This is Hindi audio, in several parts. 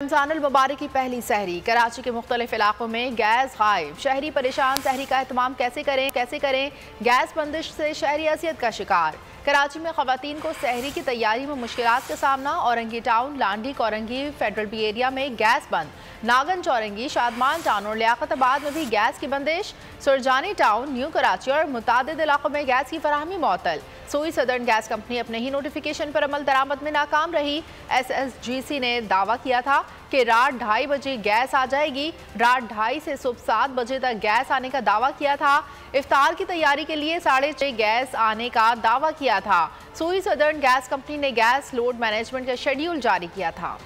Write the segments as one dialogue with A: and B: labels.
A: रमजानुल मुबारक की पहली सहरी। कराची के मुख्तलिफ इलाकों में गैस गायब, शहरी परेशान। सहरी का एहतमाम कैसे करें? गैस बंदिश से शहरी असियत का शिकार। कराची में खवातीन को सहरी की तैयारी में मुश्किलात का सामना। Orangi town, Landhi, Korangi, federal B area में गैस बंद। नागन चौरंगी, शादमान टाउन और लियाकताबाद में भी गैस की बंदिश। सुरजानी टाउन, न्यू कराची और मुतादिद इलाकों में गैस की फराहमी मुअत्तल। सोई सदर्न गैस कंपनी अपने ही नोटिफिकेशन पर अमल दरामद में नाकाम रही। SSGC ने दावा किया था कि रात 2:30 बजे गैस आ जाएगी। रात 2:30 से सुबह 7 बजे तक गैस आने का दावा किया था। इफ्तार की तैयारी के लिए 6:30 गैस आने का दावा किया था। सोई सदर्न गैस कंपनी ने गैस लोड मैनेजमेंट का शेड्यूल जारी किया था।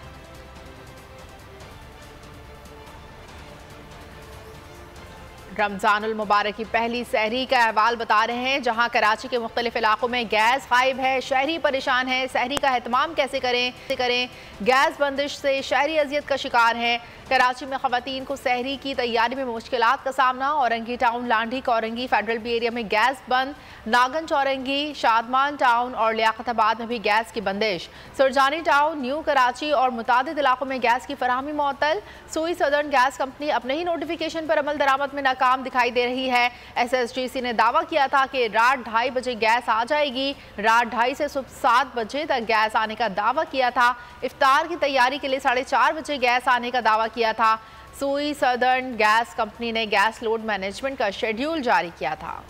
A: रमजानुल मुबारक की पहली सहरी का अहवाल बता रहे हैं, जहां कराची के मुख्तलिफ इलाकों में गैस गायब है, शहरी परेशान है। सहरी का एहतमाम कैसे करें? गैस बंदिश से शहरी अजियत का शिकार है। कराची में खवातीन को सहरी की तैयारी में मुश्किलात का सामना। Orangi town, Landhi, Korangi, federal B area में गैस बंद। नागन चौरंगी, शादमान टाउन और लियाकताबाद में भी गैस की बंदिश। सुरजानी टाउन, न्यू कराची और मुतादिद इलाकों में गैस की फराहमी मुअत्तल। सोई सदर्न गैस कंपनी अपने ही नोटिफिकेशन पर अमल दरामद में नाकाम दिखाई दे रही है। SSGC ने दावा किया था कि रात 2:30 बजे गैस आ जाएगी। रात 2:30 से सुबह 7 बजे तक गैस आने का दावा किया था। इफ्तार की तैयारी के लिए 4:30 बजे गैस आने का दावा किया था। सोई सदर्न गैस कंपनी ने गैस लोड मैनेजमेंट का शेड्यूल जारी किया था।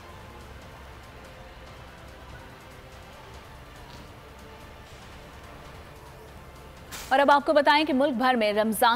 B: और अब आपको बताएं कि मुल्क भर में रमजान